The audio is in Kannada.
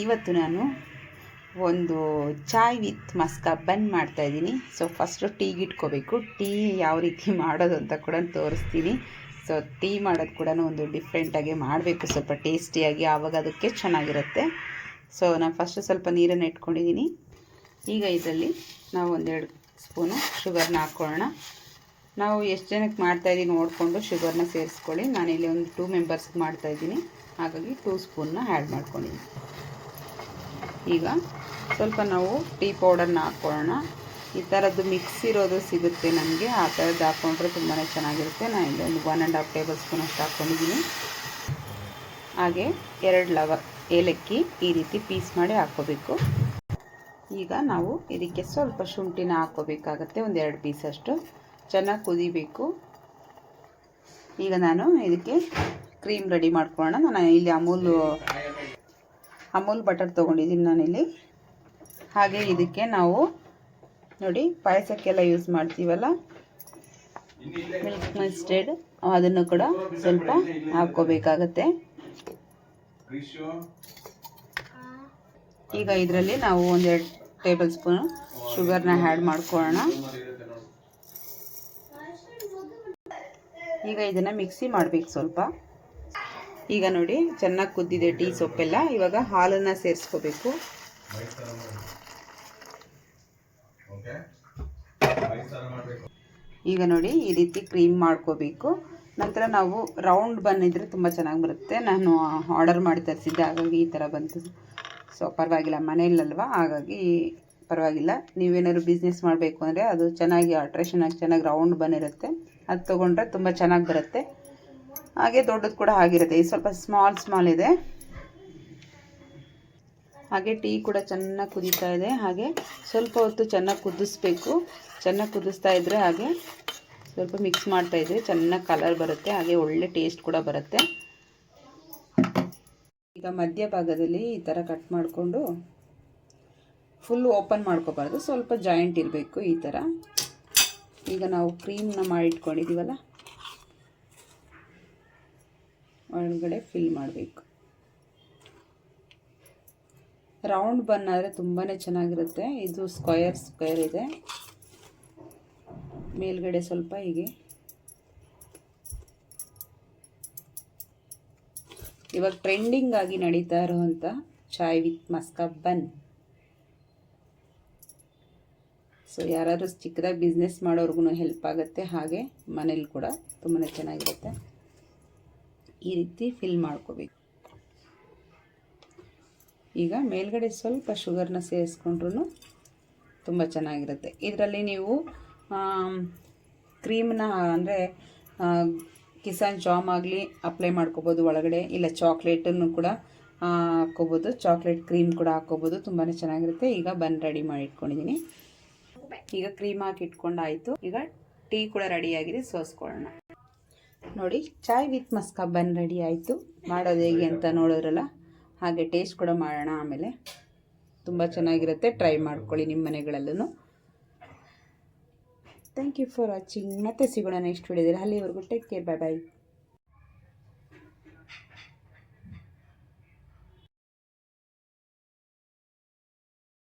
ಇವತ್ತು ನಾನು ಒಂದು ಚಾಯ್ ವಿತ್ ಮಸ್ಕಾ ಬನ್ ಮಾಡ್ತಾಯಿದ್ದೀನಿ. ಸೊ ಫಸ್ಟು ಟೀಗೆ ಇಟ್ಕೋಬೇಕು. ಟೀ ಯಾವ ರೀತಿ ಮಾಡೋದು ಅಂತ ಕೂಡ ತೋರಿಸ್ತೀನಿ. ಸೊ ಟೀ ಮಾಡೋದು ಕೂಡ ಒಂದು ಡಿಫ್ರೆಂಟಾಗಿ ಮಾಡಬೇಕು, ಸ್ವಲ್ಪ ಟೇಸ್ಟಿಯಾಗಿ, ಆವಾಗ ಅದಕ್ಕೆ ಚೆನ್ನಾಗಿರುತ್ತೆ. ಸೊ ನಾನು ಫಸ್ಟು ಸ್ವಲ್ಪ ನೀರನ್ನು ಇಟ್ಕೊಂಡಿದ್ದೀನಿ. ಈಗ ಇದರಲ್ಲಿ ನಾವು ಒಂದೆರಡು ಸ್ಪೂನು ಶುಗರ್ನ ಹಾಕ್ಕೊಳ್ಳೋಣ. ನಾವು ಎಷ್ಟು ಜನಕ್ಕೆ ಮಾಡ್ತಾಯಿದ್ದೀನಿ ನೋಡಿಕೊಂಡು ಶುಗರ್ನ ಸೇರಿಸ್ಕೊಳ್ಳಿ. ನಾನಿಲ್ಲಿ ಒಂದು 2 ಮೆಂಬರ್ಸ್ಗೆ ಮಾಡ್ತಾಯಿದ್ದೀನಿ, ಹಾಗಾಗಿ 2 ಸ್ಪೂನ್ನ ಆ್ಯಡ್ ಮಾಡ್ಕೊಂಡಿದ್ದೀನಿ. ಈಗ ಸ್ವಲ್ಪ ನಾವು ಟೀ ಪೌಡರ್ನ ಹಾಕ್ಕೊಳ್ಳೋಣ. ಈ ಥರದ್ದು ಮಿಕ್ಸ್ ಇರೋದು ಸಿಗುತ್ತೆ ನನಗೆ, ಆ ಥರದ್ದು ಹಾಕ್ಕೊಂಡ್ರೆ ತುಂಬಾ ಚೆನ್ನಾಗಿರುತ್ತೆ. ನಾನು ಇಲ್ಲಿ ಒಂದು 1.5 ಟೇಬಲ್ ಸ್ಪೂನ್ ಅಷ್ಟು ಹಾಕ್ಕೊಂಡಿದ್ದೀನಿ. ಹಾಗೆ 2 ಏಲಕ್ಕಿ ಈ ರೀತಿ ಪೀಸ್ ಮಾಡಿ ಹಾಕ್ಕೋಬೇಕು. ಈಗ ನಾವು ಇದಕ್ಕೆ ಸ್ವಲ್ಪ ಶುಂಠಿನ ಹಾಕ್ಕೋಬೇಕಾಗತ್ತೆ, ಒಂದು 2 ಪೀಸಷ್ಟು. ಚೆನ್ನಾಗಿ ಕುದಿಬೇಕು. ಈಗ ನಾನು ಇದಕ್ಕೆ ಕ್ರೀಮ್ ರೆಡಿ ಮಾಡ್ಕೊಳ್ಳೋಣ. ನಾನು ಇಲ್ಲಿ ಅಮೂಲ್ ಬಟರ್ ತೊಗೊಂಡಿದ್ದೀನಿ ನಾನಿಲ್ಲಿ. ಹಾಗೆ ಇದಕ್ಕೆ ನಾವು ನೋಡಿ ಪಾಯಸಕ್ಕೆಲ್ಲ ಯೂಸ್ ಮಾಡ್ತೀವಲ್ಲ ಮಿಲ್ಕ್ ಮಸ್ಟರ್ಡ್, ಅದನ್ನು ಕೂಡ ಸ್ವಲ್ಪ ಹಾಕ್ಕೋಬೇಕಾಗತ್ತೆ. ಈಗ ಇದರಲ್ಲಿ ನಾವು 1-2 ಟೇಬಲ್ ಸ್ಪೂನ್ ಶುಗರ್ನ ಆ್ಯಡ್ ಮಾಡ್ಕೊಳ್ಳೋಣ. ಈಗ ಇದನ್ನು ಮಿಕ್ಸಿ ಮಾಡಬೇಕು ಸ್ವಲ್ಪ. ಈಗ ನೋಡಿ ಚೆನ್ನಾಗಿ ಕುದ್ದಿದೆ ಟೀ ಸೊಪ್ಪೆಲ್ಲ. ಇವಾಗ ಹಾಲನ್ನು ಸೇರಿಸ್ಕೋಬೇಕು. ಈಗ ನೋಡಿ ಈ ರೀತಿ ಕ್ರೀಮ್ ಮಾಡ್ಕೋಬೇಕು. ನಂತರ ನಾವು ರೌಂಡ್ ಬನ್ ಇದ್ದರೆ ತುಂಬ ಚೆನ್ನಾಗಿ ಬರುತ್ತೆ. ನಾನು ಆರ್ಡರ್ ಮಾಡಿ ತರಿಸಿದ್ದೆ, ಹಾಗಾಗಿ ಈ ಥರ ಬಂತು. ಸೊ ಪರವಾಗಿಲ್ಲ, ಮನೆಯಲ್ಲಲ್ವ, ಹಾಗಾಗಿ ಪರವಾಗಿಲ್ಲ. ನೀವೇನಾದ್ರು ಬಿಸ್ನೆಸ್ ಮಾಡಬೇಕು ಅಂದರೆ ಅದು ಚೆನ್ನಾಗಿ ಅಟ್ರಾಕ್ಷನ್ ಆಗಿ ಚೆನ್ನಾಗಿ ರೌಂಡ್ ಬಂದಿರುತ್ತೆ, ಅದು ತೊಗೊಂಡ್ರೆ ತುಂಬ ಚೆನ್ನಾಗಿ ಬರುತ್ತೆ. ಹಾಗೆ ದೊಡ್ಡದು ಕೂಡ ಆಗಿರುತ್ತೆ. ಇದು ಸ್ವಲ್ಪ ಸ್ಮಾಲ್ ಇದೆ. ಹಾಗೆ ಟೀ ಕೂಡ ಚೆನ್ನಾಗಿ ಕುದೀತಾ ಇದೆ. ಹಾಗೆ ಸ್ವಲ್ಪ ಹೊತ್ತು ಚೆನ್ನಾಗಿ ಕುದಿಸ್ಬೇಕು. ಚೆನ್ನಾಗಿ ಕುದಿಸ್ತಾ ಇದ್ದರೆ ಹಾಗೆ ಸ್ವಲ್ಪ ಮಿಕ್ಸ್ ಮಾಡ್ತಾಯಿದ್ರೆ ಚೆನ್ನಾಗಿ ಕಲರ್ ಬರುತ್ತೆ, ಹಾಗೆ ಒಳ್ಳೆ ಟೇಸ್ಟ್ ಕೂಡ ಬರುತ್ತೆ. ಈಗ ಮಧ್ಯಭಾಗದಲ್ಲಿ ಈ ಥರ ಕಟ್ ಮಾಡಿಕೊಂಡು ಫುಲ್ ಓಪನ್ ಮಾಡ್ಕೋಬಾರ್ದು, ಸ್ವಲ್ಪ ಜಾಯಿಂಟ್ ಇರಬೇಕು ಈ ಥರ. ಈಗ ನಾವು ಕ್ರೀಮ್ನ ಮಾಡಿಟ್ಕೊಂಡಿದ್ದೀವಲ್ಲ, ಒಳಗಡೆ ಫಿಲ್ ಮಾಡಬೇಕು. ರೌಂಡ್ ಬನ್ ಆದರೆ ತುಂಬಾ ಚೆನ್ನಾಗಿರುತ್ತೆ. ಇದು ಸ್ಕ್ವೇರ್ ಇದೆ. ಮೇಲ್ಗಡೆ ಸ್ವಲ್ಪ ಹೀಗೆ. ಇವಾಗ ಟ್ರೆಂಡಿಂಗ್ ಆಗಿ ನಡೀತಾ ಇರೋವಂಥ ಚಾಯ್ ವಿತ್ ಮಸ್ಕಾ ಬನ್. ಸೊ ಯಾರಾದರೂ ಚಿಕ್ಕದಾಗಿ ಬಿಸ್ನೆಸ್ ಮಾಡೋರ್ಗು ಹೆಲ್ಪ್ ಆಗುತ್ತೆ, ಹಾಗೆ ಮನೇಲಿ ಕೂಡ ತುಂಬಾ ಚೆನ್ನಾಗಿರುತ್ತೆ. ಈ ರೀತಿ ಫಿಲ್ ಮಾಡ್ಕೋಬೇಕು. ಈಗ ಮೇಲ್ಗಡೆ ಸ್ವಲ್ಪ ಶುಗರ್ನ ಸೇರಿಸ್ಕೊಂಡ್ರೂ ತುಂಬ ಚೆನ್ನಾಗಿರುತ್ತೆ. ಇದರಲ್ಲಿ ನೀವು ಕ್ರೀಮ್ನ ಅಂದರೆ ಕಿಸಾನ್ ಜಾಮ್ ಆಗಲಿ ಅಪ್ಲೈ ಮಾಡ್ಕೋಬೋದು ಒಳಗಡೆ, ಇಲ್ಲ ಚಾಕ್ಲೇಟನ್ನು ಕೂಡ ಹಾಕ್ಕೋಬೋದು, ಚಾಕ್ಲೇಟ್ ಕ್ರೀಮ್ ಕೂಡ ಹಾಕ್ಕೋಬೋದು, ತುಂಬಾ ಚೆನ್ನಾಗಿರುತ್ತೆ. ಈಗ ಬನ್ ರೆಡಿ ಮಾಡಿ ಇಟ್ಕೊಂಡಿದ್ದೀನಿ. ಈಗ ಕ್ರೀಮ್ ಹಾಕಿ ಇಟ್ಕೊಂಡಾಯಿತು. ಈಗ ಟೀ ಕೂಡ ರೆಡಿಯಾಗಿದೆ, ಸೋಸ್ಕೊಳ್ಳೋಣ. ನೋಡಿ ಚಾಯ್ ವಿತ್ ಮಸ್ಕಾ ಬನ್ ರೆಡಿ ಆಯಿತು. ಮಾಡೋದು ಹೇಗೆ ಅಂತ ನೋಡೋರಲ್ಲ, ಹಾಗೆ ಟೇಸ್ಟ್ ಕೂಡ ಮಾಡೋಣ. ಆಮೇಲೆ ತುಂಬ ಚೆನ್ನಾಗಿರುತ್ತೆ, ಟ್ರೈ ಮಾಡ್ಕೊಳ್ಳಿ ನಿಮ್ಮ ಮನೆಗಳಲ್ಲೂ. Thank you for watching. ಮತ್ತೆ ಸಿಗೋಣ ನೆಕ್ಸ್ಟ್ ವಿಡಿಯೋದಲ್ಲಿ. ಅಲ್ಲಿವರೆಗೂ ಟೇಕ್ ಕೇರ್, ಬಾಯ್ ಬಾಯ್.